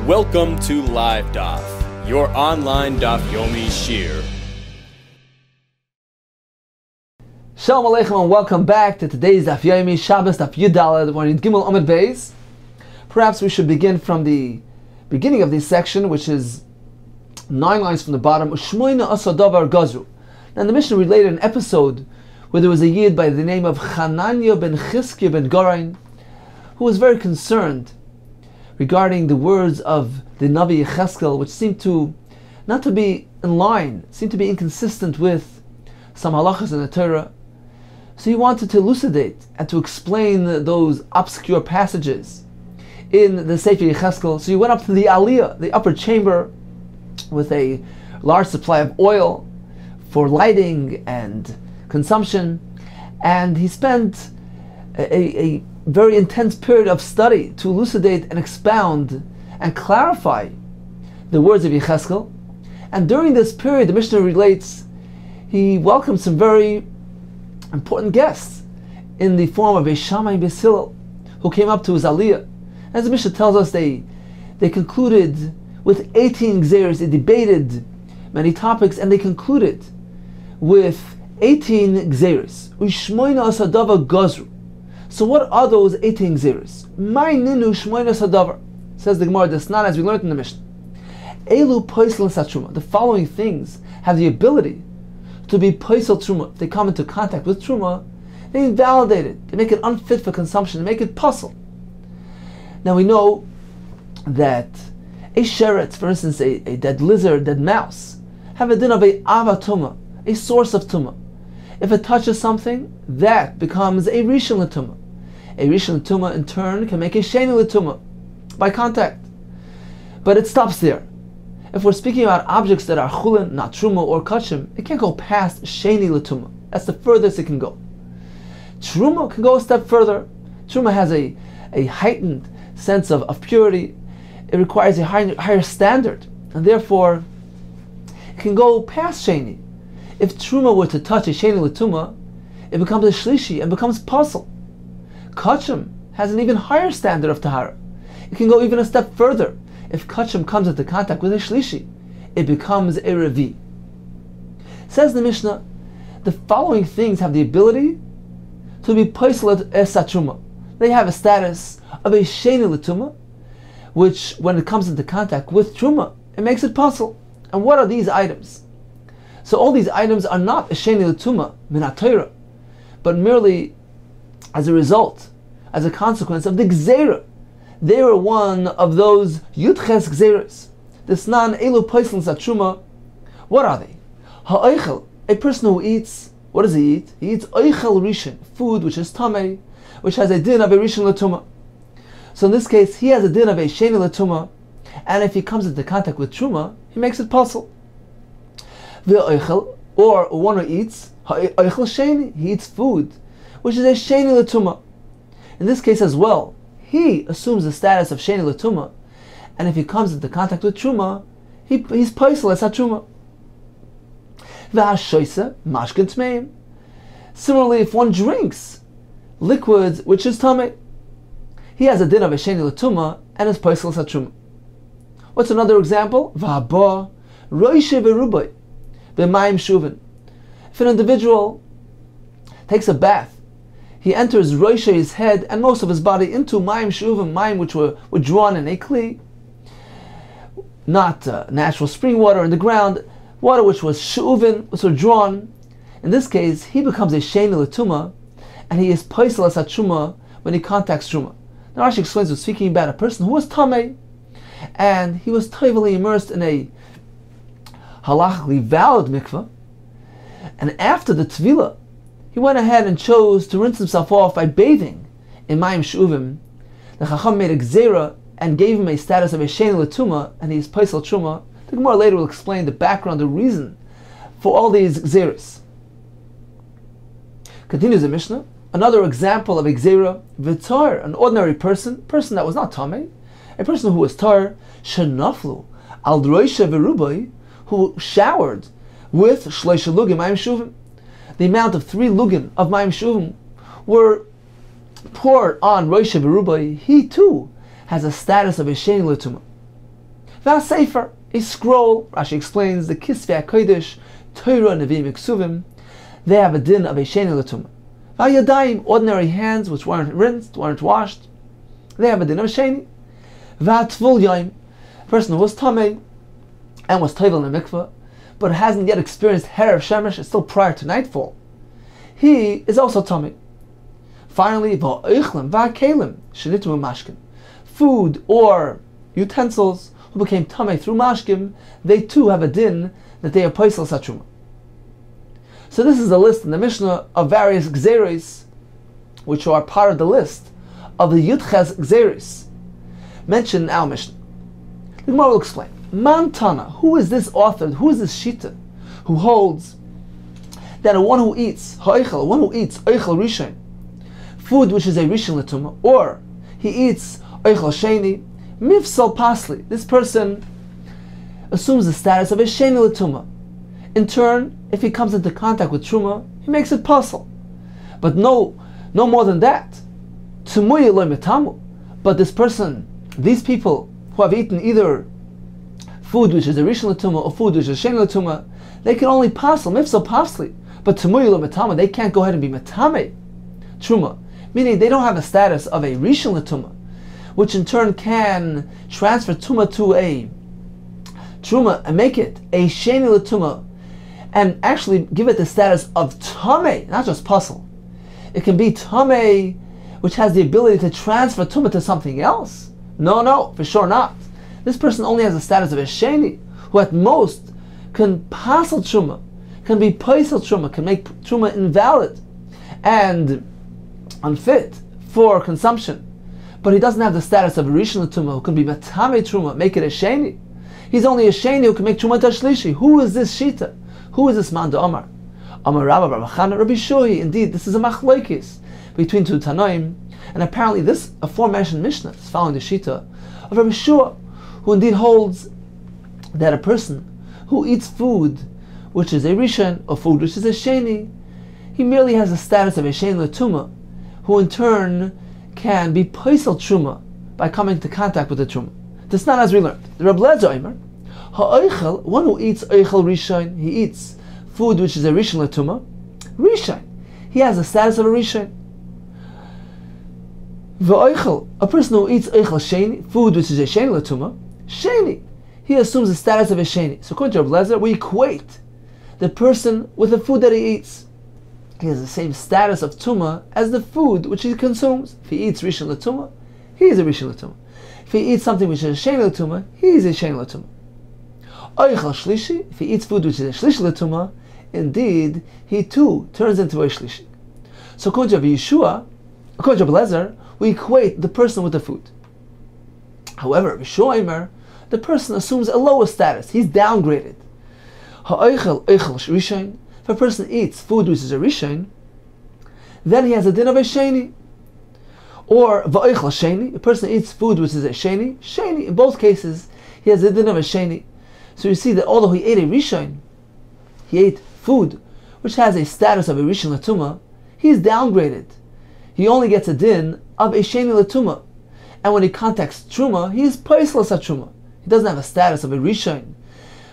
Welcome to Live Daf, your online Daf Yomi Shiur. Shalom Aleichem and welcome back to today's Daf Yomi, Shabbos Daf Yudalad, where in Gimel Amud Beis. Perhaps we should begin from the beginning of this section, which is 9 lines from the bottom. Ushmoina Asadavar Gazru. Now the Mishnah related an episode where there was a Yid by the name of Hananya ben Chizkiya ben Gorain, who was very concerned regarding the words of the Navi Yecheskel, which seemed to not to be in line, seemed to be inconsistent with some halachas in the Torah. So he wanted to elucidate and to explain those obscure passages in the Sefer Yecheskel. So he went up to the Aliyah, the upper chamber, with a large supply of oil for lighting and consumption, and he spent a very intense period of study to elucidate and expound and clarify the words of Yecheskel. And during this period, the Mishnah relates, he welcomed some very important guests in the form of a Shammai Beis Hillel, who came up to his Aliyah. As the Mishnah tells us, they concluded with 18 gzeros. They debated many topics, and they concluded with 18 gzeros. Ushmoina asadavar gazru. So what are those 18 gzeros? My ninu shmoina asadavar, says the Gemara Desnan, as we learned in the Mishnah. Elu poisel satruma. The following things have the ability to be poisel truma. If they come into contact with truma, they invalidate it. They make it unfit for consumption. They make it puzzle. Now we know that a sheret, for instance, a dead lizard, dead mouse, have a din of a avatuma, a source of tumah. If it touches something, that becomes a rishon l'tumah. A rishon l'tumah in turn can make a sheni l'tumah by contact. But it stops there. If we're speaking about objects that are chulin, not truma or kachim, it can't go past sheni l'tumah. That's the furthest it can go. Truma can go a step further. Truma has a heightened sense of purity. It requires a higher standard, and therefore it can go past sheni. If truma were to touch a sheni l'tumah, it becomes a shlishi and becomes puzzle. Kachim has an even higher standard of tahara. It can go even a step further. If kachim comes into contact with a shlishi, it becomes a revi. Says the Mishnah, the following things have the ability to be poislet esatruma. They have a status of a sheni l'tumah, which, when it comes into contact with truma, it makes it puzzle. And what are these items? So all these items are not a sheni l'tumah min ha-Torah, but merely as a result, as a consequence of the gzeira. They were one of those yudches gzeiras. This non elu poisel satruma. What are they? Ha'oichel, a person who eats. What does he eat? He eats oichel rishon, food which is tamei, which has a din of a rishon l'tumah. So in this case, he has a din of a sheni l'tumah, and if he comes into contact with truma, he makes it puzzle. V'oichel, or one who eats oichel sheni, he eats food which is a sheni l'tumah. In this case as well, he assumes the status of sheni l'tumah, and if he comes into contact with truma, he's poisel as ha-truma. V'hashoisa mashkin tmeim. Similarly, if one drinks liquids which is tamei, he has a din of a sheni l'tumah and is poisel as ha-truma. What's another example? V'haba roishe v'rubai b'mayim shuvin. If an individual takes a bath, he enters roishe, his head, and most of his body into mayim shuvim, mayim which were drawn in a kli, not natural spring water in the ground, water which was shuvin, which were drawn. In this case, he becomes a sheni l'tumah, and he is poisel as ha-truma when he contacts truma. Now Rashi explains we're speaking about a person who was tamei, and he was totally immersed in a halachically valid mikveh, and after the tevilah, he went ahead and chose to rinse himself off by bathing in mayim shuvim. The Chacham made a gzeira and gave him a status of a sheni l'tumah, and he is poisel truma. The Gemara later will explain the background, the reason for all these gzeiras. Continues the Mishnah. Another example of a gzeira, v'tar, an ordinary person that was not tamei, a person who was tar, shenaflu al roishe v'rubai, who showered with shleisha lugim mayim shuvim. The amount of 3 lugin of mayim shuvim were poured on roishe v'rubai. He too has a status of a sheni l'tumah. V'asefer, a scroll. Rashi explains the Kisvei HaKodesh, Torah, Nevi'im, Ksuvim. They have a din of a sheni l'tumah. V'ayadayim, ordinary hands which weren't rinsed, weren't washed. They have a din of a sheni. V'atvul yayim, a person who was tamei and was tovel in a mikveh, but hasn't yet experienced Herav Shemesh, it's still prior to nightfall. He is also tamei. Finally, v'oichlim v'akelim shenitu mashkim, food or utensils who became tamei through mashkim, they too have a din that they are poisel satruma. So this is a list in the Mishnah of various gzeres, which are part of the list of the Yudches gzeres mentioned in our Mishnah. The Gemara will explain. Mantana, who is this author, who is this shita, who holds that one who eats ha'oichel, one who eats oichel rishon, food which is a rishon l'tumah, or he eats oichel sheni, mifsal pasli, this person assumes the status of a sheni l'tumah. In turn, if he comes into contact with truma, he makes it pasul. But no more than that. Tumuy lo metamu. But this person, these people who have eaten either food which is a rishon l'tumah or food which is a sheni l'tumah, they can only pasul, mifsal pasli. But tumuy lo metamu, they can't go ahead and be metame truma, meaning they don't have a status of a rishon l'tumah, which in turn can transfer truma to a truma and make it a sheni l'tumah, and actually give it the status of tamei, not just pasul. It can be tamei, which has the ability to transfer tumah to something else. No, for sure not. This person only has the status of a sheni, who at most can pasul truma, can be paisel truma, can make truma invalid and unfit for consumption. But he doesn't have the status of a rishon l'tumah, who can be metame truma, make it a sheni. He's only a sheni who can make truma to shlishi. Who is this shita? Who is this man de Omar? Amar Rabba Bar Chana Rabbi Shohi. Indeed, this is a machlokes between two Tanoim, and apparently this aforementioned Mishnah is following the shita of Rabbi Shua, who indeed holds that a person who eats food which is a rishon or food which is a sheni, he merely has the status of a sheni l'tumah, who in turn can be paisel truma by coming into contact with the truma. This is not as we learned. The Reb Lezer Omer, ha'oichel, one who eats oichel rishon, he eats food which is a rishon l'tumah, rishon, he has the status of a rishon. V'oichel, a person who eats oichel sheni, food which is a sheni l'tumah, sheni, he assumes the status of a sheni. So according to Reb Lezer, we equate the person with the food that he eats. He has the same status of tumah as the food which he consumes. If he eats rishon l'tumah, he is a rishon l'tumah. If he eats something which is a sheni l'tumah, he is a sheni l'tumah. Oichel shlishi, if he eats food which is a shlishi l'tumah, indeed, he too turns into a shlishi. So according to Yeshua, according to Lezer, we equate the person with the food. However, Yeshua, the person assumes a lower status. He's downgraded. Ha'oichel oichel rishon, if a person eats food which is a rishon, then he has a din of a sheni. Or va'oichel sheni, a person eats food which is a sheni, in both cases, he has a din of a sheni. So you see that although he ate a rishon, he ate food which has a status of a rishon l'tumah, he is downgraded. He only gets a din of a sheni l'tumah. And when he contacts truma, he is paisel truma. He doesn't have a status of a rishon,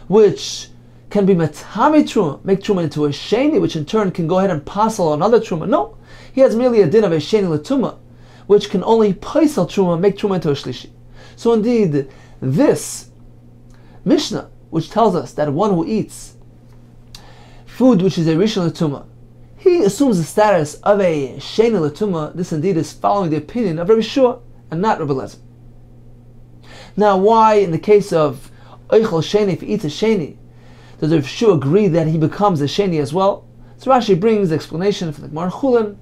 which can be metame truma, make truma into a sheni, which in turn can go ahead and pasul another truma. No, he has merely a din of a sheni l'tumah, which can only paisel truma, make truma into a shlishi. So indeed, this Mishnah, which tells us that one who eats food which is a rishon l'tumah, he assumes the status of a sheni l'tumah. This indeed is following the opinion of Rabbi Shua and not Rabbi Lezer. Now, why in the case of oichel sheni, if he eats a sheni, does Rabbi Shua agree that he becomes a sheni as well? So Rashi brings the explanation from the Gemara Chulin.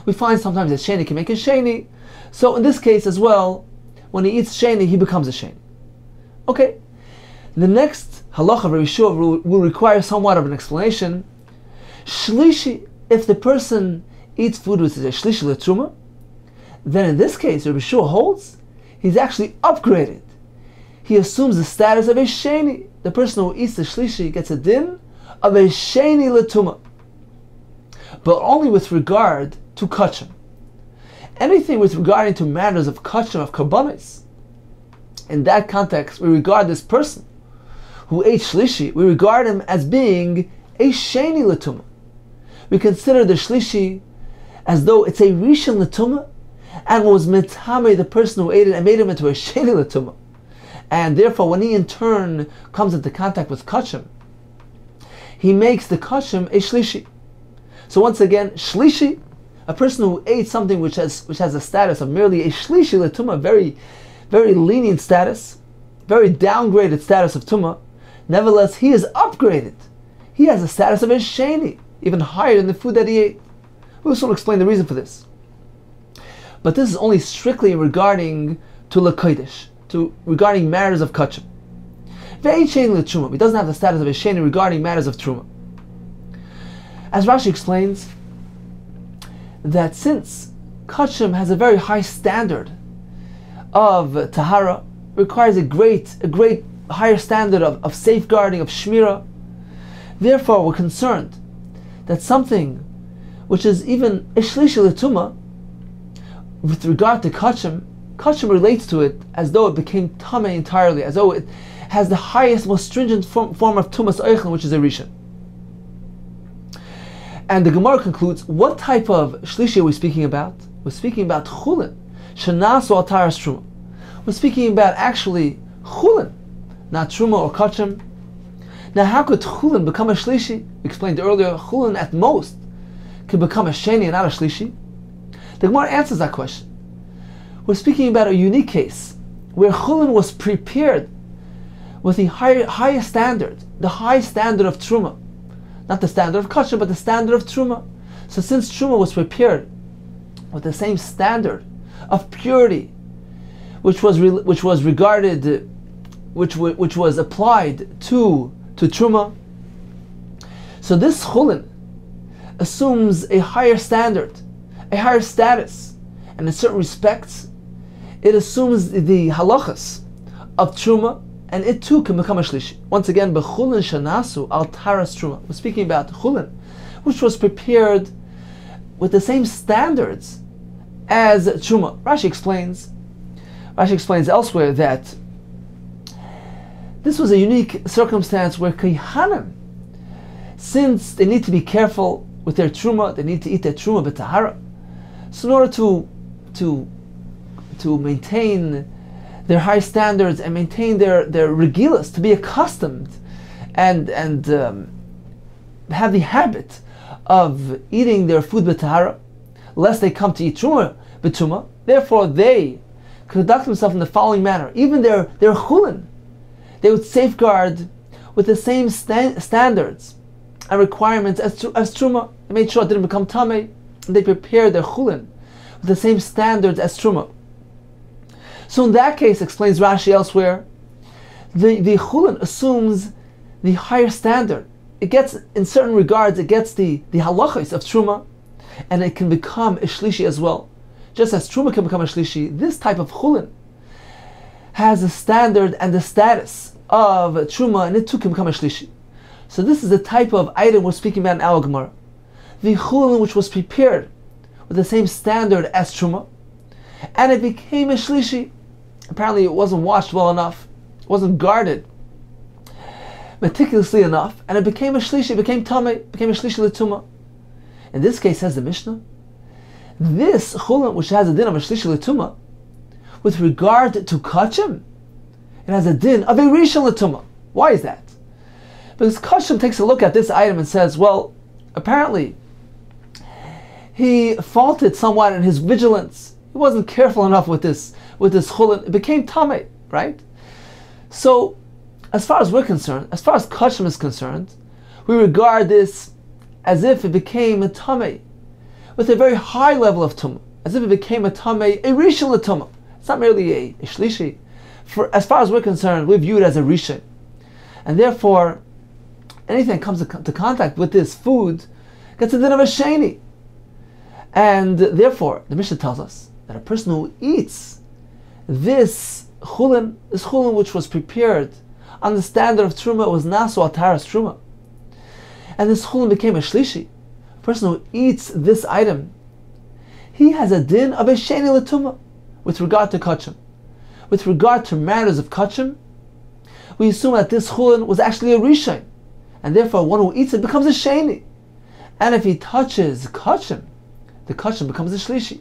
We find sometimes that sheni can make a sheni. So in this case as well, when he eats sheni, he becomes a sheni. Okay. The next halacha of Rabbi Shua will require somewhat of an explanation. Shlishi, if the person eats food which is a shlishi l'truma, then in this case, Rabbi Shua holds, he's actually upgraded. He assumes the status of a sheni. The person who eats the shlishi gets a din of a sheni l'tumah, but only with regard to kachim. Anything with regarding to matters of kachim, of karbanos, In that context, we regard this person who ate shlishi, we regard him as being a sheni l'tumah. We consider the shlishi as though it's a rishon l'tumah, and was mitame the person who ate it and made him into a sheni l'tumah. And therefore, when he in turn comes into contact with kachim, he makes the kachim a shlishi. So once again, shlishi, a person who ate something which has a status of merely a shlishi l'tumah, very, very lenient status, very downgraded status of tumah. Nevertheless, he is upgraded. He has a status of a sheni, even higher than the food that he ate. We will soon explain the reason for this. But this is only strictly regarding to l'kodesh, regarding matters of kachim. Ve'ein sheni l'truma. He doesn't have the status of a sheni regarding matters of truma. As Rashi explains, that since kachim has a very high standard of tahara, requires a great higher standard of safeguarding, of shmira. Therefore, we're concerned that something which is even ishlishi l'tumah, with regard to kachim relates to it as though it became tameh entirely, as though it has the highest, most stringent form of tumas oichlin, which is a rishon. And the Gemara concludes, what type of shlishi are we speaking about? We're speaking about chulin, shenasu al taras truma. We're speaking about actually chulin, not truma or kachim. Now, how could chulin become a shlishi? We explained earlier, chulin at most could become a sheni and not a shlishi. The Gemara answers that question. We're speaking about a unique case where chulin was prepared with the highest standard, the high standard of truma, not the standard of kachim, but the standard of truma. So, since truma was prepared with the same standard of purity, which was applied to truma, so this chulin assumes a higher standard, a higher status, and in certain respects, it assumes the halachas of truma, and it too can become a shlishi. Once again, b'chulin shanasu al taras truma. We're speaking about chulin, which was prepared with the same standards as truma. Rashi explains elsewhere that this was a unique circumstance where kohanim, since they need to be careful with their truma, they need to eat their truma b'tahara. So in order to maintain their high standards and maintain their regilas, to be accustomed and have the habit of eating their food b'tahara, lest they come to eat truma b'tuma, therefore they conduct themselves in the following manner. Even their chulin, they would safeguard with the same standards and requirements as truma. They made sure it didn't become tameh, and they prepared their chulin with the same standards as truma. So in that case, explains Rashi elsewhere, the chulin assumes the higher standard. It gets, in certain regards, it gets the halachos of truma, and it can become a shlishi as well. Just as truma can become a shlishi, this type of chulin has the standard and the status of truma, and it too can become a shlishi. So this is the type of item we're speaking about in our Gemara. The chulin which was prepared with the same standard as truma, and it became a shlishi. Apparently it wasn't washed well enough, it wasn't guarded meticulously enough, and it became a shlishi, it became tameh, became a shlishi l'tumah. In this case, says the Mishnah, this chulin which has a din of a shlishi l'tumah, with regard to kachim, it has a din of a rishon l'tumah. Why is that? Because kachim takes a look at this item and says, well, apparently he faulted somewhat in his vigilance. He wasn't careful enough with this chulin. It became tameh, right? So, as far as we're concerned, as far as kachim is concerned, we regard this as if it became a tameh with a very high level of tumah, as if it became a tameh, a rishon l'tumah. It's not merely a shlishi. As far as we're concerned, we view it as a rishon, and therefore, anything that comes to contact with this food gets a din of a sheni. And therefore, the Mishnah tells us that a person who eats this chulin which was prepared on the standard of truma, was nasu al taras truma, and this chulin became a shlishi, a person who eats this item, he has a din of a sheni l'tumah with regard to kachim. with regard to matters of kachim, we assume that this chulin was actually a rishon, and therefore one who eats it becomes a sheni. And if he touches kachim, the kachim becomes a shlishi.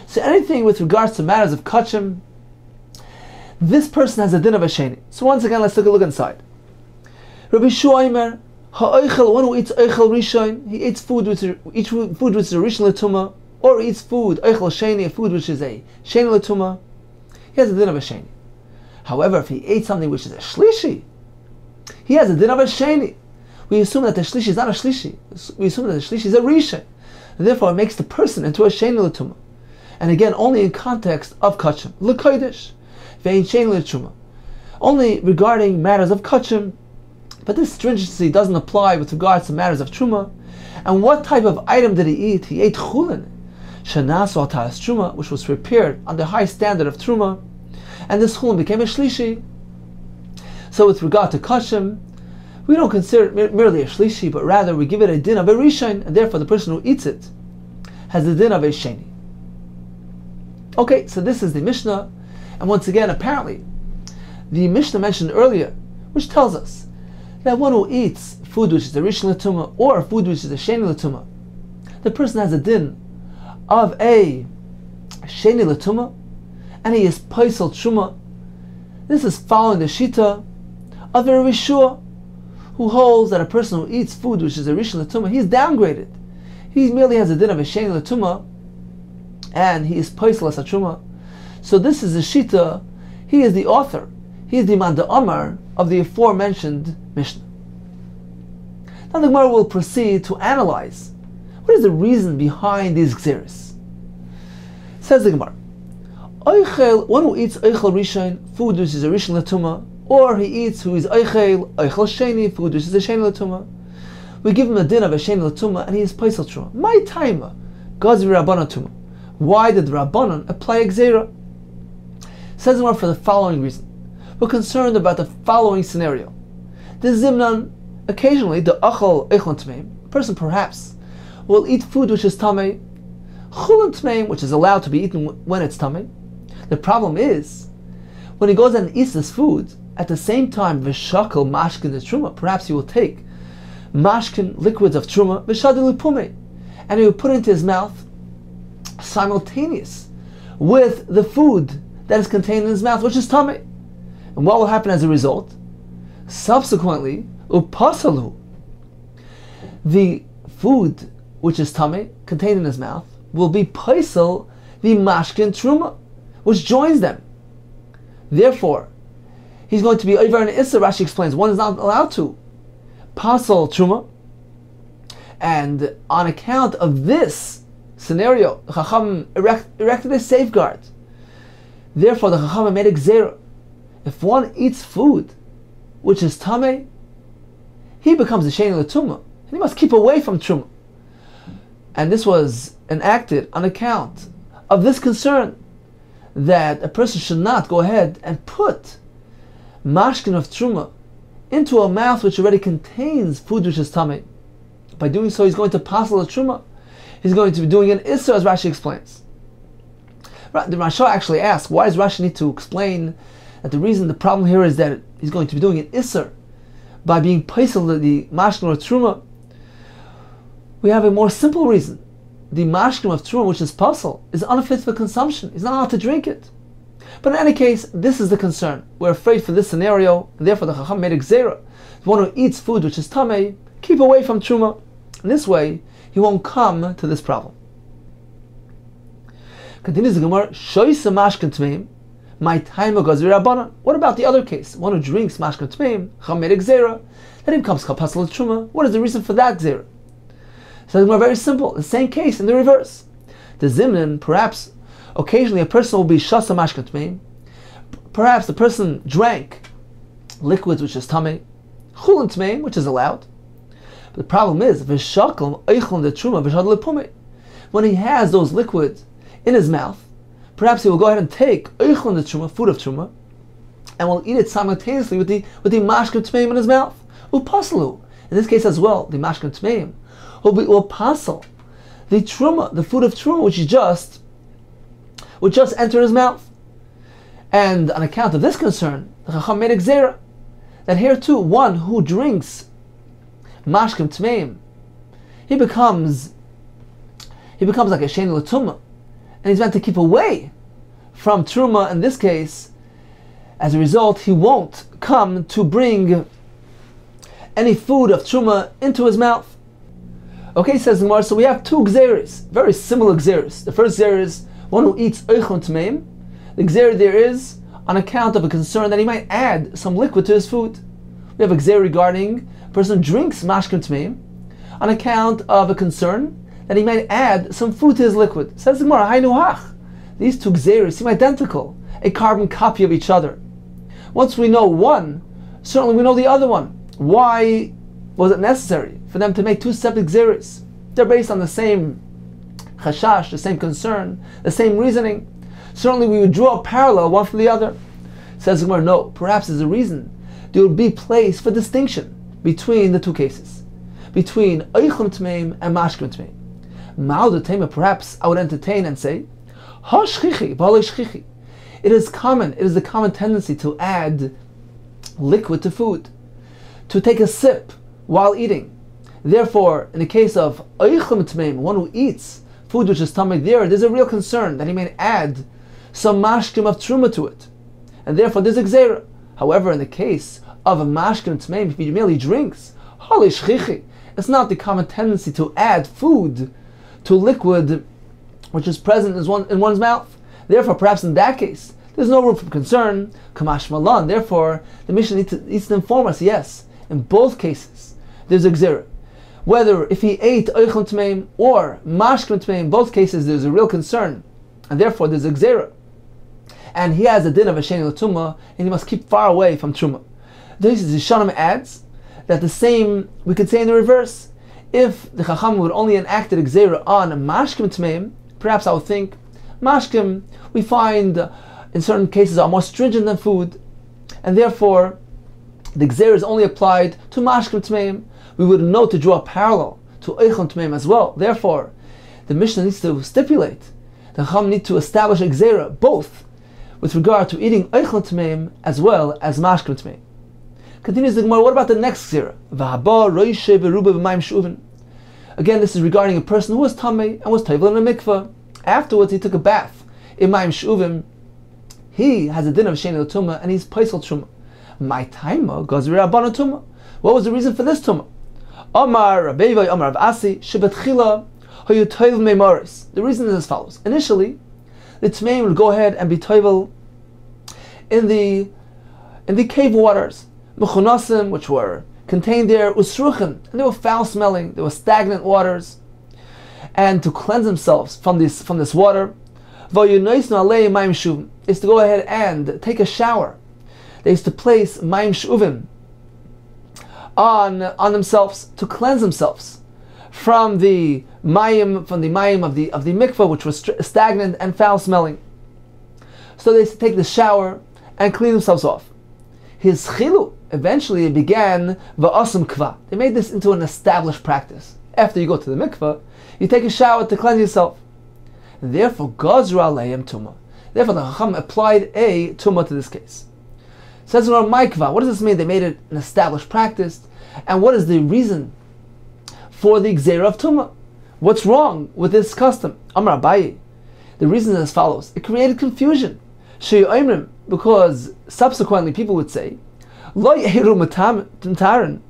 So anything with regards to matters of kachim, this person has a din of a sheni. So once again, let's take a look inside. Rabbi Shuaimer, ha'oichel, one who eats oichel rishon, he eats food which is a rishon l'tumah, or eats food, oichel sheni, a food which is a sheni l'tumah, he has a din of a sheni. However, if he ate something which is a shlishi, he has a din of a sheni. We assume that the shlishi is not a shlishi. We assume that the shlishi is a rishon. And therefore, it makes the person into a sheni l'tumah. And again, only in context of kachim. L'kodesh, ve'in sheni l'tumah. Only regarding matters of kachim, but this stringency doesn't apply with regards to matters of truma. And what type of item did he eat? He ate chulin, shenasu al ta'as truma, which was prepared on the high standard of truma, and this chulin became a shlishi. So with regard to kachim, we don't consider it merely a shlishi, but rather we give it a din of a rishon, and therefore the person who eats it has the din of a sheni. Okay, so this is the Mishnah, and once again, apparently, the Mishnah mentioned earlier, which tells us that one who eats food which is a rishon l'tumah or food which is a sheni l'tumah, the person has a din of a sheni l'tumah, and he is paisel truma. This is following the shita of a Rishua, who holds that a person who eats food which is a rishon l'tumah, he is downgraded. He merely has a din of a sheni l'tumah, and he is paisel as a truma. So this is the shita. He is the author. He is the man da'amar of the aforementioned Mishnah. Now the Gemara will proceed to analyze what is the reason behind these gzeres. Says the Gemara, Oichel, one who eats oichel rishon, food which is a rishon l'tumah, or he eats who is oichel sheni, food which is a sheni l'tumah, we give him a din of a sheni l'tumah, and he is paisel truma. My timer, Gazi Rabbanan Tumah. Why did Rabbanan apply a gzera? Says the Gemara for the following reason. We're concerned about the following scenario. The zimnan, occasionally the achal eichlan tmeim, a person perhaps will eat food which is tamei, chulin tmeim, which is allowed to be eaten when it's tamei. The problem is, when he goes and eats this food, at the same time, v'shakal mashkin the truma, perhaps he will take mashkin, liquids of truma, v'shadil pume, and he will put it into his mouth simultaneous with the food that is contained in his mouth, which is tamei. And what will happen as a result? Subsequently, upasalu, the food which is tamei, contained in his mouth, will be paisel the mashkin truma, which joins them. Therefore, he's going to be over an issa. Rashi explains one is not allowed to pasal truma, and on account of this scenario, the Chacham erected a safeguard. Therefore, the Chacham made a gzera. If one eats food which is tamei, he becomes a sheni l'tumah, and he must keep away from truma. And this was enacted on account of this concern that a person should not go ahead and put mashkin of truma into a mouth which already contains food which is tamei. By doing so, he's going to pasal a truma. He's going to be doing an issa, as Rashi explains. The Rasha actually asks, why does Rashi need to explain that the problem here is that he's going to be doing an issa by being paisel the mashkin of truma? We have a more simple reason. The mashkin of truma, which is pasal, is unfit for consumption. He's not allowed to drink it. But in any case, this is the concern. We're afraid for this scenario, and therefore the Chacham made a gzera. The one who eats food which is tamei, keep away from truma. In this way, he won't come to this problem. Continues the Gemara, Shoysa mashkin tmeim, my time of Gazir Rabbanan. What about the other case? One who drinks mashkin tmeim, Chacham made a gzera, then he becomes kapasal truma. What is the reason for that gzera? So the Gemara, very simple. The same case in the reverse. The zimnin, perhaps occasionally a person will be shasa mashkin tmeim. Perhaps the person drank liquids which is tamei, chulin tmeim, which is allowed. But the problem is, v'shakal eichlon the truma v'shadal pume. When he has those liquids in his mouth, perhaps he will go ahead and take eichlon the truma, food of truma, and will eat it simultaneously with the mashkin tmeim in his mouth. Upasalu. In this case as well, the mashkin tmeim will pasal the truma, the food of truma, which just entered his mouth. And on account of this concern, the Chacham made a gzera that here too, one who drinks mashkim tmeim, he becomes like a sheni l'tumah, and he's meant to keep away from truma. In this case, as a result, he won't come to bring any food of truma into his mouth. Okay, says the Gemara, so we have two gzeres, very similar gzeres. The first gzer is one who eats oichel tmeim. The gzer there is on account of a concern that he might add some liquid to his food. We have a gzer regarding a person who drinks mashkim tmeim on account of a concern that he might add some food to his liquid. Says the Gemara, Hainu hach. These two gzeres seem identical, a carbon copy of each other. Once we know one, certainly we know the other one. Why was it necessary for them to make two separate gzeres? They're based on the same chashash, the same concern, the same reasoning. Certainly we would draw a parallel one from the other. Says the Gemara, no, perhaps there's a reason. There would be place for distinction between the two cases, between oichel tmeim and mashkim tmeim. Ma'od perhaps I would entertain and say, it is the common tendency to add liquid to food, to take a sip while eating. Therefore, in the case of oichel tmeim, one who eats food which is tummy there's a real concern that he may add some mashkim of truma to it, and therefore there's a gzera. However, in the case of a mashkim tmeim, if he merely drinks, it's not the common tendency to add food to liquid which is present in one's mouth. Therefore, perhaps in that case, there's no room for concern. Kamash malan. Therefore, the Mishnah needs to inform us, yes, in both cases, there's a gzera. Whether if he ate oichel tmeim or mashkim tmeim, in both cases there's a real concern, and therefore there's a gzera. And he has a din of a sheni l'tumah, and he must keep far away from truma. This is Yishanim adds that the same we could say in the reverse. If the Chacham would only enacted a gzera on mashkim tmeim, perhaps I would think mashkim we find in certain cases are more stringent than food, and therefore the gzera is only applied to mashkim tmeim. We would know to draw a parallel to oichel tmeim as well. Therefore, the Mishnah needs to stipulate, the Chacham need to establish a gzera both with regard to eating oichel tmeim as well as mashkim tmeim. Continues the Gemara, what about the next gzera? Again, this is regarding a person who was tamei and was tovel in a mikveh. Afterwards, he took a bath in mayim shuvim. He has a din of sheni l'tumah and he's paisel truma. My taima gazri rabbanon tuma. What was the reason for this tuma? Amar Rabbeivai Amar Rav Asi shebetchila hayu tovel meimoris. The reason is as follows. Initially, the tmeim would go ahead and be tovel in the cave waters, mechunasim, which were contained there, usruchen, and they were foul-smelling. They were stagnant waters, and to cleanse themselves from this water, is to go ahead and take a shower. They used to place mayim shuvim on themselves to cleanse themselves from the mayim of the mikveh, which was stagnant and foul-smelling. So they used to take the shower and clean themselves off. His chilu, eventually it began va'asum kva. They made this into an established practice. After you go to the mikveh, you take a shower to cleanse yourself. Therefore, gazra aleim tumah. Therefore, the Chacham applied a tumah to this case. Says around mikvah, what does this mean? They made it an established practice. And what is the reason for the gzera of tumah? What's wrong with this custom? Amar Abaye. The reason is as follows. It created confusion. Because subsequently people would say, Lo yehiru mataran,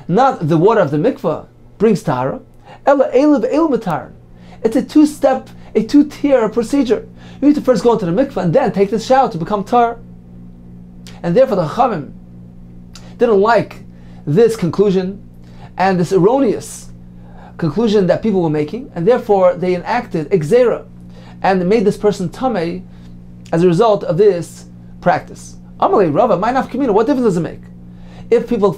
not the water of the mikveh brings tahara, ela elu ve'elu mataran. It's a two-tier procedure. You need to first go into the mikveh and then take the shower to become tar. And therefore the Chachamim didn't like this conclusion and this erroneous conclusion that people were making, and therefore they enacted gzera and made this person tamei as a result of this practice. Amalei Rava, my nafkamina, what difference does it make? If people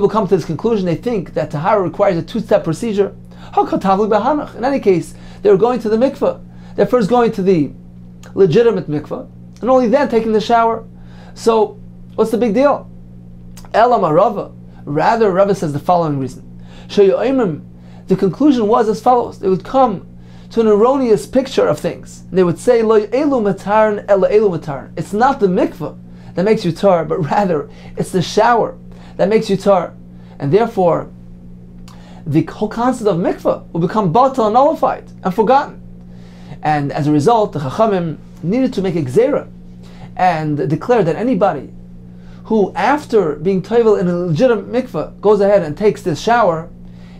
come to this conclusion, they think that tahara requires a two-step procedure. In any case, they're going to the mikveh. They're first going to the legitimate mikveh, and only then taking the shower. So, what's the big deal? Elama Rava. Rather, Rava says the following reason. The conclusion was as follows. They would come to an erroneous picture of things. They would say, Lo elu matarn ela elu matarn. It's not the mikveh that makes you tar, but rather it's the shower that makes you tar. And therefore, the whole concept of mikveh will become batal and nullified and forgotten. And as a result, the Chachamim needed to make a gzera and declare that anybody who, after being toivel in a legitimate mikveh, goes ahead and takes this shower,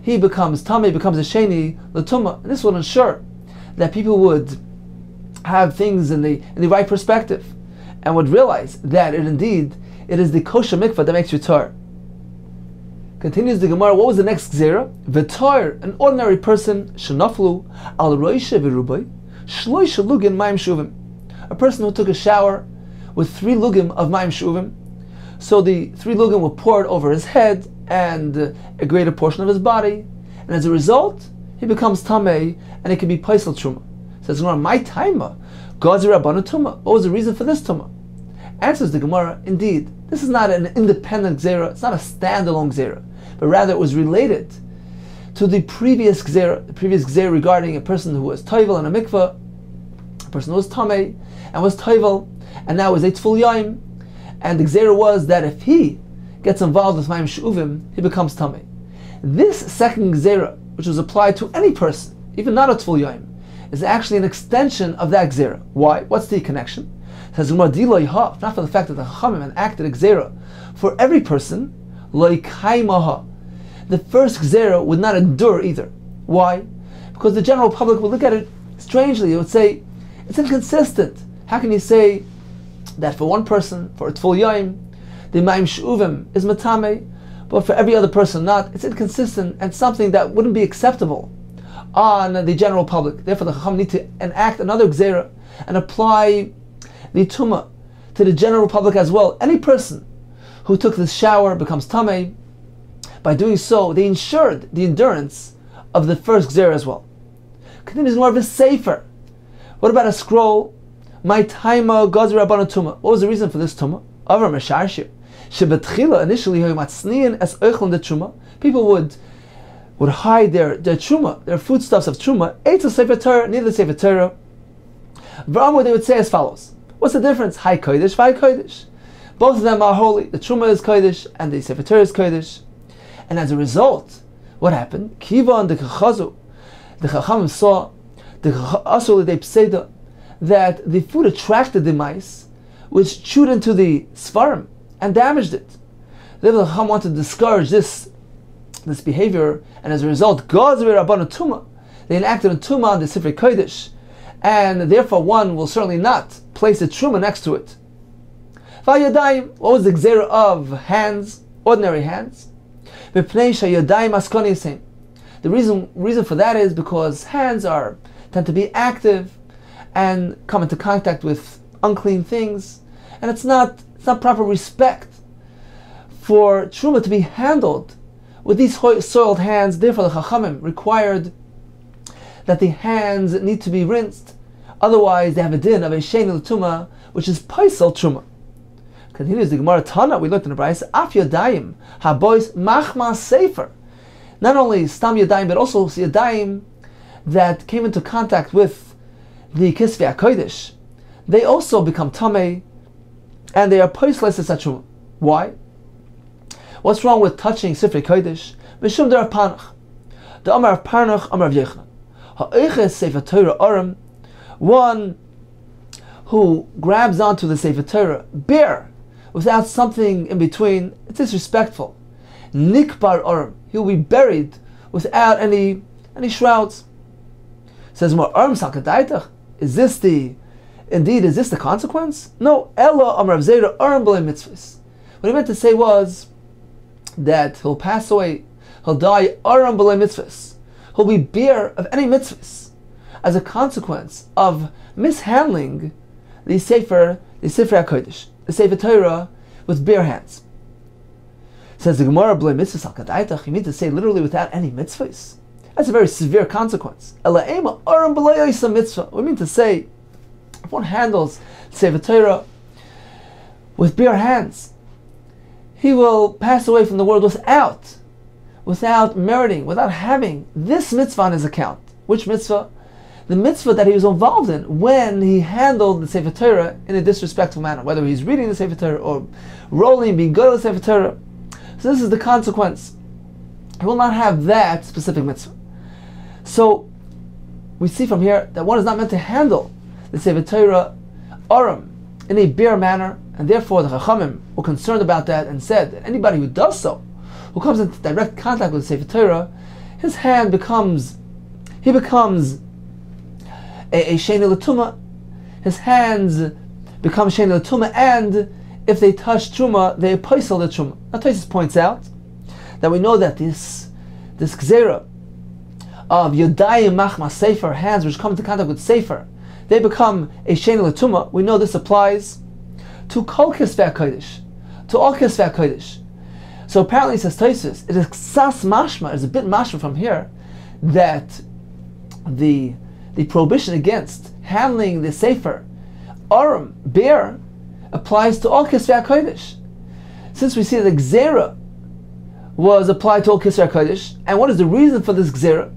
he becomes tamei, becomes a sheni l'tumah. This will ensure that people would have things in the right perspective and would realize that it is the kosher mikveh that makes you tar. Continues the Gemara, what was the next gzera? V'tar, an ordinary person, shenaflu al roishe v'rubai, shloisha lugin ma'im shuvim. A person who took a shower with 3 lugim of ma'im shuvim. So the 3 lugim were poured over his head and a greater portion of his body, and as a result, he becomes tamei, and it can be paisel truma. Says Gemara, my taima, gazer rabbanan tuma. What was the reason for this tuma? Answers the Gemara, indeed, this is not an independent gzera, it's not a standalone gzera, but rather it was related to the previous gzera regarding a person who was toivel in a mikveh, a person who was tamei and was toivel, and now is eitful yaim, and the gzera was that if he gets involved with ma'im shuvim, he becomes tamei. This second gzera, which was applied to any person, even not a tful yaim, is actually an extension of that gzera. Why? What's the connection? It says not for the fact that the Chachamim enacted a gzera for every person, lo kaimaha. The first gzera would not endure either. Why? Because the general public would look at it strangely. It would say, it's inconsistent. How can you say that for one person, for a tful yaim, the ma'im shuvim is matame, but for every other person not? It's inconsistent and something that wouldn't be acceptable on the general public. Therefore, the Chacham need to enact another gzera and apply the tumah to the general public as well. Any person who took this shower becomes tamei. By doing so, they ensured the endurance of the first gzera as well. Continues more of a sefer. What about a scroll? My taima gazer rabbanan tumah. What was the reason for this tumah? Avar mesharshir. Shebetchila initially hoymatzniin es oichlin de truma. People would hide their truma, their foodstuffs of truma. Eitzel sefer Torah, near the sefer Torah. V'amor, they would say as follows. What's the difference? Hai kodesh, vai kodesh. Both of them are holy. The truma is kodesh and the sefer Torah is kodesh. And as a result, what happened? Kiva and the Chachazu, the Chachamim saw the Asur l'dei pseida, that the food attracted the mice, which chewed into the svarim and damaged it. Therefore, the Chacham wanted to discourage this behavior, and as a result, Gazer rabbanan tuma, they enacted a tuma on the sefer kodesh, and therefore one will certainly not place a truma next to it. Vayadayim, what was the gzera of hands, ordinary hands? The reason for that is because hands tend to be active and come into contact with unclean things, and it's not proper respect for truma to be handled with these soiled hands. Therefore, the Chachamim required that the hands need to be rinsed. Otherwise, they have a din of a sheni l'tumah, which is paisel truma. Continues the Gemara Tana, we looked in the Brayos, af yadayim habois machma sefer. Not only stam yadayim, but also yadayim that came into contact with the kisvei hakodesh, they also become tamei, and they are poisles esatruma. Why? What's wrong with touching sifrei kodesh? Mishum der panach, the Amar of Parnach, Amar of Yechna. Ha'eches sefer Torah aram, one who grabs onto the sefer Torah bare, without something in between, it's disrespectful. Nikbar aram, he will be buried without any shrouds. Says more, aram salkadaitach. Is this the consequence? No. Ella Amar of Zera aram b'lei mitzvahs. What he meant to say was that he'll pass away, he'll die aram b'lei mitzvahs. He'll be bare of any mitzvahs as a consequence of mishandling the Sefer HaKodesh, the Sefer Torah, with bare hands. Says the Gemara, b'lei mitzvahs al kadaitach, you mean to say literally without any mitzvahs? That's a very severe consequence. Ela'ema aram b'lei oisa mitzvah. We mean to say, if one handles Sefer Torah with bare hands, he will pass away from the world without meriting, without having this mitzvah on his account. Which mitzvah? the mitzvah that he was involved in when he handled the Sefer Torah in a disrespectful manner, whether he's reading the Sefer Torah or rolling, being good at the Sefer Torah. So this is the consequence. He will not have that specific mitzvah. So we see from here that one is not meant to handle the Sefer Torah Aram in a bare manner, and therefore the Chachamim were concerned about that and said that anybody who does so, who comes into direct contact with the Sefer Torah, his hand becomes a sheni l'tumah. His hands become sheni l'tumah, and if they touch truma, they apostle the truma. Now Tosfos points out that we know that this gzera of yodayim machmas sefer, hands which come into contact with sefer, they become a sheni l'tumah. We know this applies to kol kisvei HaKodesh, to all kisvei HaKodesh. So apparently, says Tosfos, it is ksas mashma, it's a bit mashma from here, that the prohibition against handling the sefer aram, bare, applies to all kisvei HaKodesh. Since we see that the gzera was applied to all kisvei HaKodesh, and what is the reason for this gzera?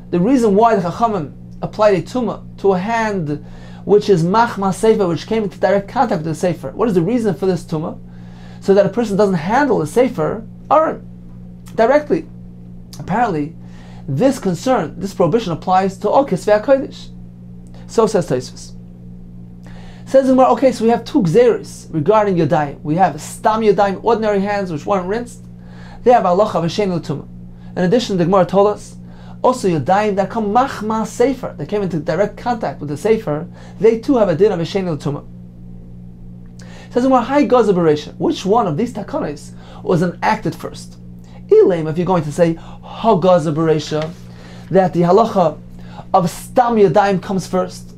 The reason why the Chachamim applied a tumah to a hand which is machma sefer, which came into direct contact with the sefer. What is the reason for this tumah? So that a person doesn't handle the sefer aram directly. Apparently, this concern, this prohibition applies to all kisvei HaKodesh. So says Tosfos. Says in Gemara, okay, so we have two gzeros regarding yadayim. We have stam yadayim, ordinary hands which weren't rinsed. They have halacha of a sheni l'tumah. In addition, the Gemara told us also yadayim that come machma sefer, that came into direct contact with the sefer, they too have a din of a sheni l'tumah. Says in Gemara, hi gaza bereisha. Which one of these takanos was enacted first? If you're going to say ha gaza bereisha, that the halacha of stam yadayim comes first.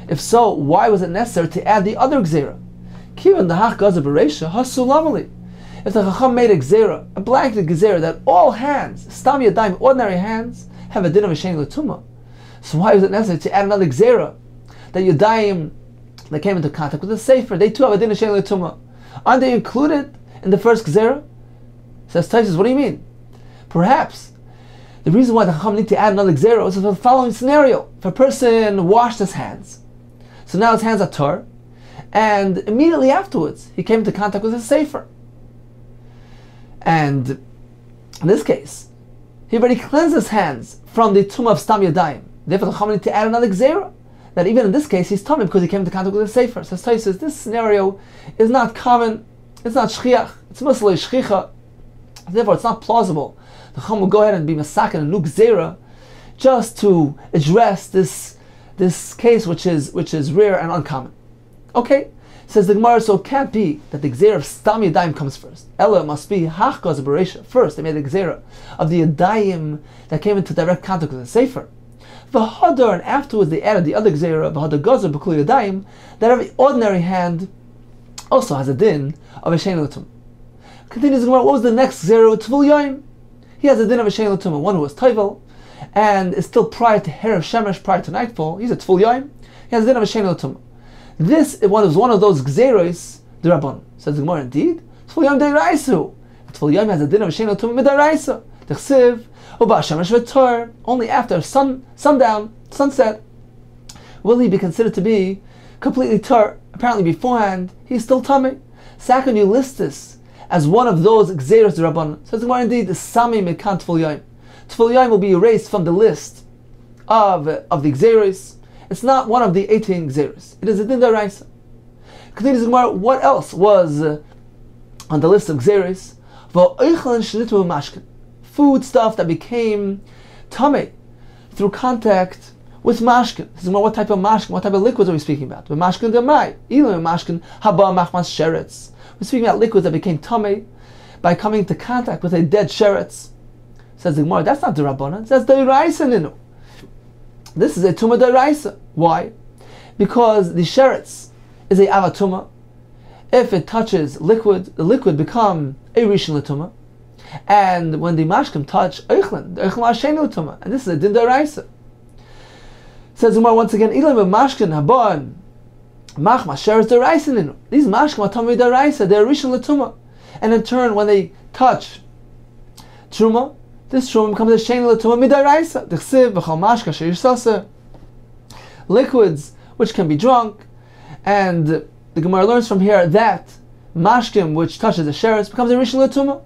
If so, why was it necessary to add the other gzera? Kivan the hach gaza bereisha hasulamali. If the Chacham made a gzera, a blanket gzera, that all hands, stam yadayim, ordinary hands, have a din of a sheni l'tumah, so why was it necessary to add another gzera, that yadayim that came into contact with the sefer, they too have a din of sheni l'tumah? Aren't they included in the first gzera? Says Tosfos, what do you mean? Perhaps the reason why the Chacham need to add another gzera is for the following scenario. If a person washed his hands, so now his hands are tar, and immediately afterwards he came into contact with his sefer. And in this case, he already cleansed his hands from the tumah of stam yadayim. Therefore the Chacham need to add another gzera, that even in this case he's tummy because he came into contact with his sefer. Says Tosfos, this scenario is not common, it's not shchiach, it's mostly shchicha. Therefore, it's not plausible the Chacham will go ahead and be masakin and new gzera just to address this case which is rare and uncommon. Okay, says the Gemara, so it can't be that the gzera of stam yadayim comes first. Ella, it must be hach gaza bereisha. First, they made the gzera of the yadayim that came into direct contact with the sefer. V'hadar, and afterwards they added the other gzera, v'hadar gaza b'kul yadayim, that every ordinary hand also has a din of a sheni l'tumah. Continues the Gemara, what was the next gzera? Tvul yom. He has a din of a sheni l'tumah, one who was toivel and is still prior to Erev Shemesh, prior to nightfall. He's a tvul yom. He has a din of a sheni l'tumah. This was one of those gzeros d'Rabbanan. Says the Gemara, indeed, tvul yom de'raisu. Tvul yom has a din of a sheni l'tumah mid'araisa. T'chsiv uba shemesh v'tor. Only after sundown, sunset, will he be considered to be completely tar. Apparently beforehand, he's still tummy. So how can you list this as one of those gzeros d'Rabbanan? Says the Gemara, indeed, the sami mekan tvul yom. Tvul yom will be erased from the list of the gzeros. It's not one of the 18 gzeros. It is a din d'oraisa. Continues the Gemara, what else was on the list of gzeros? Food stuff that became tamei through contact with mashkin. This is more what type of mashkin, what type of liquids are we speaking about? The mashkin demai, ilu mashkin haba machmas sheretz. We're speaking about liquids that became tamei by coming into contact with a dead sheretz. Says the Gemara, that's not the Rabbanan. It says the Iraisa ninu. This is a tumah d'oraisa. Why? Because the sheretz is a avatuma. If it touches liquid, the liquid become a rishon l'tumah. And when the mashkim touch eichlin, the eichlin asheni l'tumah. And this is a din d'oraisa. Says Gemara once again, ilam mashkin haban machma sheretz d'oraisa ninu. These mashkim are tamei d'oraisa. They're rishon l'tumah. And in turn, when they touch truma, this truma becomes a sheni l'tumah mid'oraisa. D'chsiv v'chol mashka sheyish saseh. liquids which can be drunk, and the Gemara learns from here that mashkim which touches the sheretz becomes a rishon l'tumah.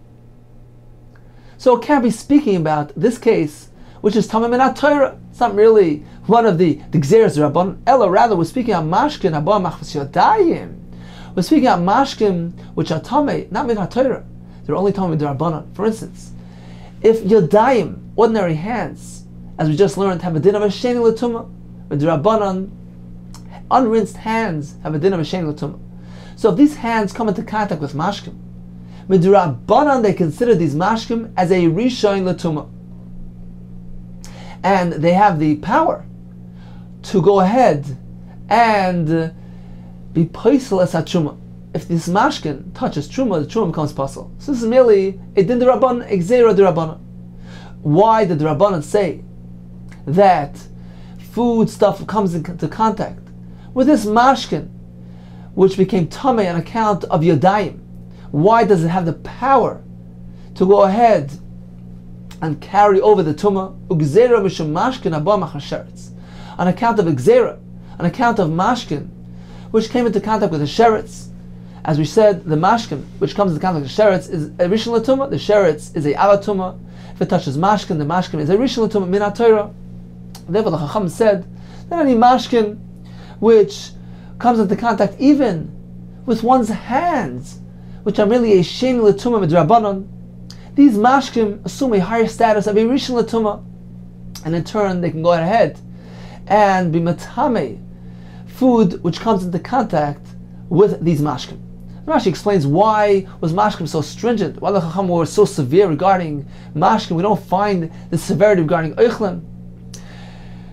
So it can't be speaking about this case, which is tamim minat Torah. It's not really one of the gzeres rabban. Ella, rather, we're speaking about mashkim haba machmas yodayim. We're speaking about mashkim which are tamei, not minat Torah. They're only tamei d'rabbanan. For instance, if yodayim, ordinary hands, as we just learned, have a din of a sheni l'tumah, but d'rabbanan, unrinsed hands have a din of a sheni l'tumah. So if these hands come into contact with mashkim, midrabanan they consider these mashkim as a rishon l'tumah, and they have the power to go ahead and be paisel as truma. If this mashkin touches truma, the truma becomes pasul. So this is merely a din d'rabbanan, a gzeira d'rabbanan. Why did the Rabbanan say that food stuff comes into contact with this mashkin, which became tamei on account of yodayim? Why does it have the power to go ahead and carry over the tumah? Ugzera mishum mashkin haba machar sheretz, on account of gzera, on account of mashkin, which came into contact with the sheretz. As we said, the mashkin which comes into contact with the sheretz is a rishon l'tumah. The sheretz is a avatumah. If it touches mashkin, the mashkin is a rishon l'tumah minat Torah. Therefore, the Chacham said that any mashkin which comes into contact even with one's hands, which are merely a sheni l'tumah midrabanan, these mashkim assume a higher status of a rishon l'tumah, and in turn they can go ahead and be matame food which comes into contact with these mashkim. Rashi explains why was mashkim so stringent, why the Chacham were so severe regarding mashkim. We don't find the severity regarding oichlim.